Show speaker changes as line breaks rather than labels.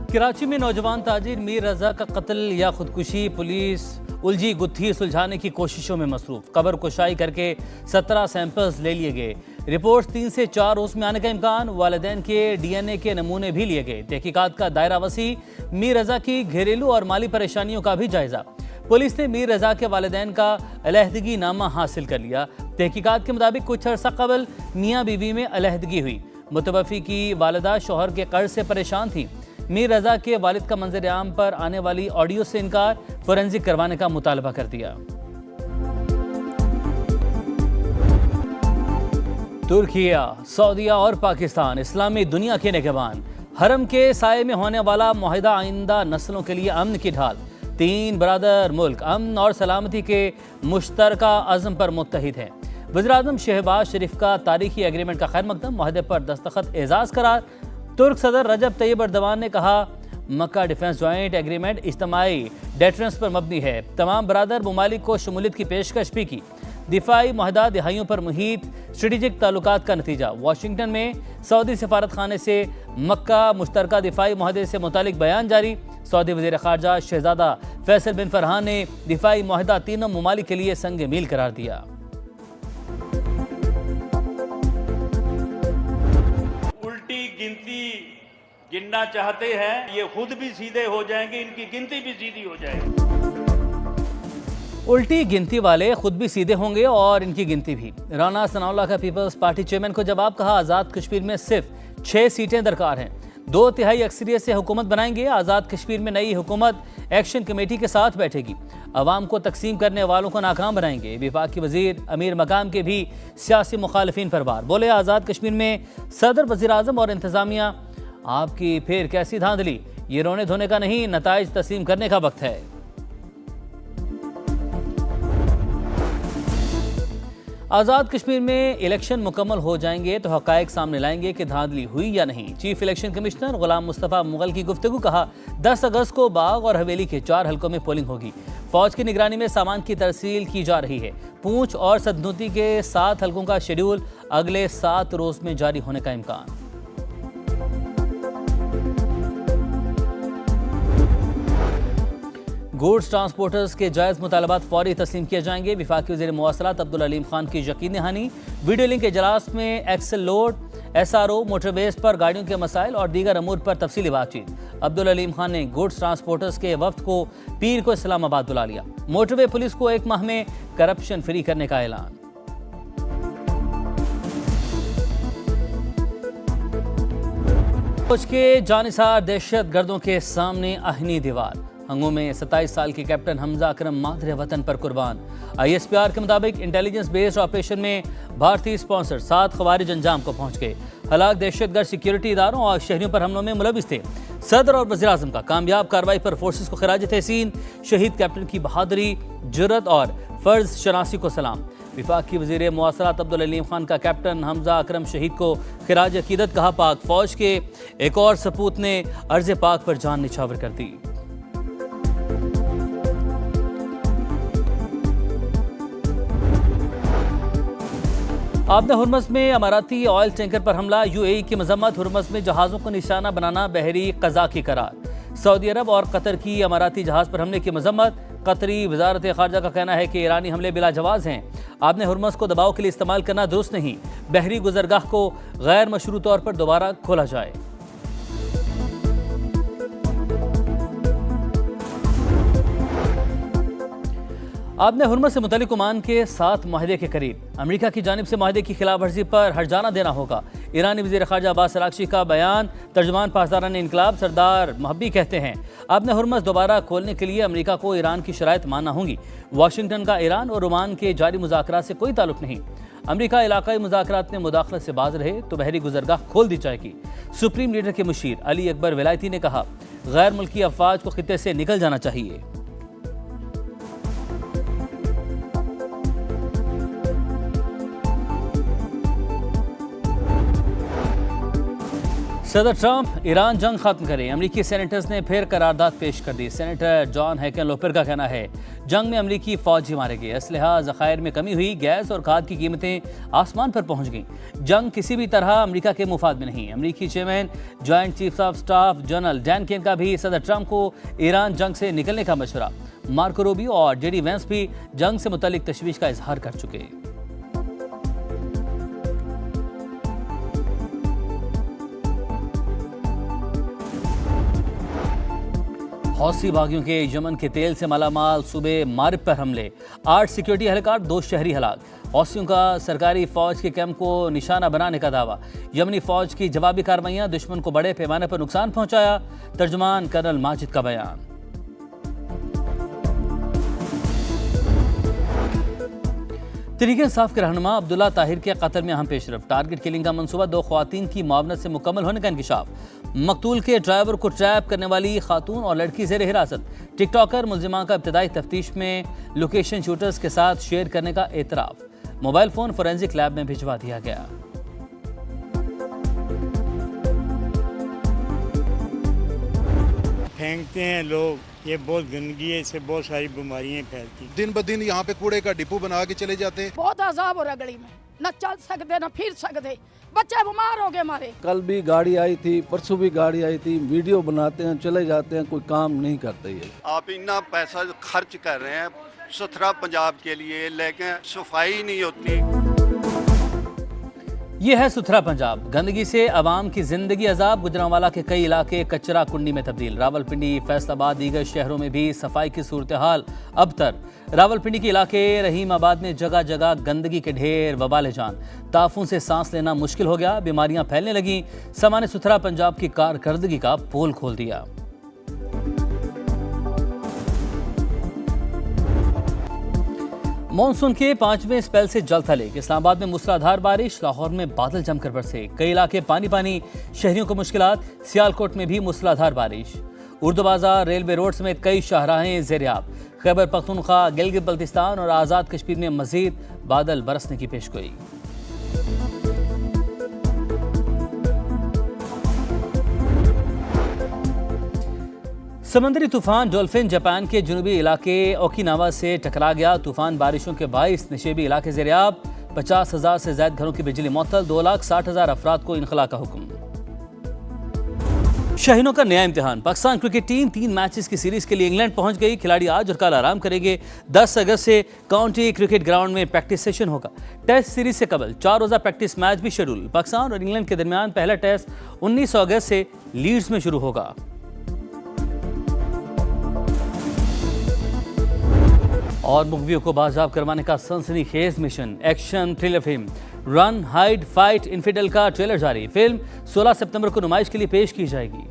कराची में नौजवान ताजिर मीर रजा का कत्ल या खुदकुशी, पुलिस उलझी गुत्थी सुलझाने की कोशिशों में मसरूफ। कब्र कुशाई करके 17 सैंपल्स ले लिए गए। रिपोर्ट 3 से 4 रोज में आने का इम्कान। वालिदैन के DNA के नमूने भी लिए गए। तहकीकात का दायरा वसी। मीर रजा की घरेलू और माली परेशानियों का भी जायजा। पुलिस ने मीर रजा के वालिदैन का अलहदगी नामा हासिल कर लिया। तहकीकात के मुताबिक कुछ अर्सा कबल मियाँ बीवी में अलहदगी हुई। मुतवफ़ी की वालिदा शोहर के कर्ज से परेशान थी। मीर रजा के वालिद का मंजर आम पर आने वाली ऑडियो से इनकार, फोरेंसिक करवाने का मुतालबा कर दिया। तुर्किया, सऊदीया और पाकिस्तान इस्लामी दुनिया के निगहबान। हरम के साये में होने वाला मुआहिदा आइंदा नस्लों के लिए अमन की ढाल। 3 बरादर मुल्क अमन और सलामती के मुश्तरका अज़्म पर मुत्तहिद हैं। वज़ीर-ए-आज़म शहबाज शरीफ का तारीखी एग्रीमेंट का खैर मकदम, मुआहदे पर दस्तखत एजाज़ करार। तुर्क सदर रजब तैयब एर्दोगान ने कहा, मक्का डिफेंस जॉइंट एग्रीमेंट इज्तिमाई डेटरेंस पर मबनी है। तमाम बरादर ममालिक को शमूलियत की पेशकश भी की। दिफाई मुआहदा दिहाइयों पर मुहित स्ट्रेटेजिक ताल्लुकात का नतीजा। वाशिंगटन में सऊदी सफारत खाने से मक्का मुश्तरका दिफाई मुआहदे से मुतालिक बयान जारी। सऊदी वज़ीर ख़ारजा शहजादा फैसल बिन फरहान ने दिफाई मुआहदा तीनों ममालिक के लिए संग मील करार दिया।
गिनती गिनना चाहते हैं, ये खुद भी सीधे हो जाएंगे, इनकी गिनती भी सीधी हो जाएगी।
उल्टी गिनती वाले खुद भी सीधे होंगे और इनकी गिनती भी। राना सनाउल्लाह का पीपल्स पार्टी चेयरमैन को जवाब, कहा आज़ाद कश्मीर में सिर्फ 6 सीटें दरकार हैं। 2/3 अक्सरियत से हुकूमत बनाएंगे। आज़ाद कश्मीर में नई हुकूमत एक्शन कमेटी के साथ बैठेगी। अवाम को तकसीम करने वालों को नाकाम बनाएंगे। विफाक के वजीर अमीर मकाम के भी सियासी मुखालिफिन पर वार। बोले, आज़ाद कश्मीर में सदर, वज़ीर आज़म और इंतज़ामिया आपकी फिर कैसी धांधली। ये रोने धोने का नहीं, नताइज तस्लीम करने का वक्त है। आज़ाद कश्मीर में इलेक्शन मुकम्मल हो जाएंगे तो हक़ाइक़ सामने लाएंगे कि धांधली हुई या नहीं। चीफ इलेक्शन कमिश्नर गुलाम मुस्तफ़ा मुगल की गुफ्तगू, कहा 10 अगस्त को बाग और हवेली के 4 हलकों में पोलिंग होगी। फौज की निगरानी में सामान की तरसील की जा रही है। पूंछ और सदनूती के 7 हलकों का शेड्यूल अगले 7 रोज में जारी होने का इम्कान। गुड्स ट्रांसपोर्टर्स के जायज़ मुतालबात फौरी तस्लीम किए जाएंगे। वफाकी वज़ीर मवासलात अब्दुल अलीम खान की यकीन दहानी। वीडियो लिंक इजलास में एक्सल लोड, SRO, मोटरवेज पर गाड़ियों के मसाइल और दीगर अमूर पर तफसीली बातचीत। अब्दुल अलीम खान ने गुड्स ट्रांसपोर्टर्स के वफ्द को पीर को इस्लामाबाद बुला लिया। मोटरवे पुलिस को 1 माह में करप्शन फ्री करने का ऐलान। फौज के जानिसार दहशत गर्दों के सामने अहनी दीवार। हंगू में 27 साल के कैप्टन हमजा अकरम मादरे वतन पर कुर्बान। ISPR के मुताबिक इंटेलिजेंस बेस्ड ऑपरेशन में भारतीय स्पॉन्सर 7 खवारिज अंजाम को पहुंच गए। हलाक दहशतगर्द सिक्योरिटी इदारों और शहरियों पर हमलों में मुलविस थे। सदर और वज़ीर आज़म का कामयाब कार्रवाई पर फोर्सेस को खिराज तहसीन। शहीद कैप्टन की बहादुरी, जुर्रत और फ़र्ज शनासी को सलाम। विफाकी वज़ीर मवासलात अब्दुल अलीम खान का कैप्टन हमजा अकरम शहीद को खिराज अकीदत, कहा पाक फौज के एक और सपूत ने अर्ज़ पाक पर जान निछावर कर दी। आबने हुर्मस में अमाराती ऑयल टैंकर पर हमला। UAE की मजम्मत। हुर्मस में जहाज़ों को निशाना बनाना बहरी क़ज़ा की करार। सऊदी अरब और कतर की अमाराती जहाज़ पर हमले की मजम्मत। कतरी वजारत ख़ारजा का कहना है कि ईरानी हमले बिला जवाज़ हैं। आबने हुर्मस को दबाव के लिए इस्तेमाल करना दुरुस्त नहीं। बहरी गुजरगाह को गैर मशरू तौर पर दोबारा खोला जाए। आबने हुर्मस से मुतल्लिक़ ओमान के 7 मुआहदे के करीब। अमेरिका की जानिब से मुआहदे की खिलाफ वर्जी पर हर्जाना देना होगा। ईरानी वज़ीर ख़ारजा अब्बास अराग़ची का बयान। तर्जुमान पासदारान इनकलाब सरदार महबी कहते हैं, आबने हुर्मस दोबारा खोलने के लिए अमेरिका को ईरान की शराइत मानना होंगी। वाशिंगटन का ईरान और ओमान के जारी मुज़ाकरात से कोई ताल्लुक़ नहीं। अमेरिका इलाकाई मुज़ाकरात में मुदाखलत से बाज रहे तो बहरी गुजरगाह खोल दी जाएगी। सुप्रीम लीडर के मुशीर अली अकबर विलायती ने कहा, गैर मुल्की अफवाज को खित्ते से निकल जाना चाहिए। सदर ट्रंप ईरान जंग खत्म करे। अमेरिकी सेनेटर्स ने फिर करारदाद पेश कर दी। सेनेटर जॉन हैकेनलोपर का कहना है, जंग में अमरीकी फौजी मारे गए, असलहा ज़खायर में कमी हुई, गैस और खाद की कीमतें आसमान पर पहुंच गईं। जंग किसी भी तरह अमेरिका के मुफाद में नहीं। अमरीकी chairman joint chief of staff general Dan Caine का भी सदर ट्रंप को ईरान जंग से निकलने का मशवरा। मार्को रूबियो और जेडी वेंस भी जंग से मुतल्लिक तशवीश का इजहार कर चुके। हौसी बागियों के यमन के तेल से मालामाल सूबे मारिब पर हमले, 8 सिक्योरिटी एहलकार, 2 शहरी हलाक। हौसियों का सरकारी फौज के कैंप को निशाना बनाने का दावा। यमनी फौज की जवाबी कार्रवाइयां दुश्मन को बड़े पैमाने पर नुकसान पहुंचाया। तर्जुमान कर्नल माजिद का बयान। तहरीक इंसाफ के रहनुमा अब्दुल्ला ताहिर के कत्ल में अहम पेशरफ। टारगेट किलिंग का मंसूबा 2 ख्वातीन की मुआवनत से मुकम्मल होने का इंकशाफ। मकतूल के ड्राइवर को ट्रैप करने वाली खातून और लड़की ज़ेर हिरासत। टिकटॉकर मुलजिमा का इब्तदाई तफ्तीश में लोकेशन शूटर्स के साथ शेयर करने का एतराफ़। मोबाइल फ़ोन फोरेंसिक लैब में भिजवा दिया गया।
फेंकते हैं लोग, ये बहुत गंदगी है, इससे बहुत सारी बीमारियां फैलती।
दिन ब दिन यहाँ पे कूड़े का डिपो बना के चले जाते हैं।
बहुत अजाब हो रहा गली में, न चल सकते न फिर सकते, बच्चे बीमार हो गए हमारे।
कल भी गाड़ी आई थी, परसों भी गाड़ी आई थी, वीडियो बनाते हैं चले जाते हैं, कोई काम नहीं करते ये।
आप इतना पैसा खर्च कर रहे हैं सुथरा पंजाब के लिए, लेकिन सफाई नहीं होती।
ये है सुथरा पंजाब। गंदगी से आवाम की जिंदगी अजाब। गुजरांवाला के कई इलाके कचरा कुंडी में तब्दील। रावलपिंडी, फैसलाबाद, दीगर शहरों में भी सफाई की सूरत हाल अबतर। रावलपिंडी के इलाके रहीमाबाद में जगह जगह गंदगी के ढेर, वबाल जान। ताफून से सांस लेना मुश्किल हो गया, बीमारियां फैलने लगी। सामान्य सुथरा पंजाब की कारकर्दगी का पोल खोल दिया। मॉनसून के 5वें स्पेल से जल थले। इस्लामाबाद में मूसलाधार बारिश, लाहौर में बादल जमकर बरसे, कई इलाके पानी पानी, शहरियों को मुश्किलात। सियालकोट में भी मूसलाधार बारिश। उर्दू बाजार, रेलवे रोड समेत कई शाहराहें ज़ेरियाब। खैबर पख्तूनख्वा, गिलगित बल्तिस्तान और आज़ाद कश्मीर में मजीद बादल बरसने की पेशगोई। समंदरी तूफान डॉल्फिन जापान के जनूबी इलाके ओकिनावा से टकरा गया। तूफान बारिशों के बाइस नशेबी इलाके ज़ेरियाब। 50,000 से ज्यादा घरों की बिजली मुअत्तल। 2,60,000 अफराद को इनखला का हुक्म। शाहीनों का नया इम्तिहान। पाकिस्तान क्रिकेट टीम 3 मैचेस की सीरीज के लिए इंग्लैंड पहुंच गई। खिलाड़ी आज और कल आराम करेंगे। 10 अगस्त से काउंटी क्रिकेट ग्राउंड में प्रैक्टिस सेशन होगा। टेस्ट सीरीज से कबल 4 रोजा प्रैक्टिस मैच भी शेड्यूल। पाकिस्तान और इंग्लैंड के दरमियान पहला टेस्ट 19 अगस्त से लीड्स में शुरू होगा। और मुगवियों को बाज़ाब करवाने का सनसनीखेज मिशन। Action thriller film Run Hide Fight Infidel का ट्रेलर जारी। फिल्म 16 सितंबर को नुमाइश के लिए पेश की जाएगी।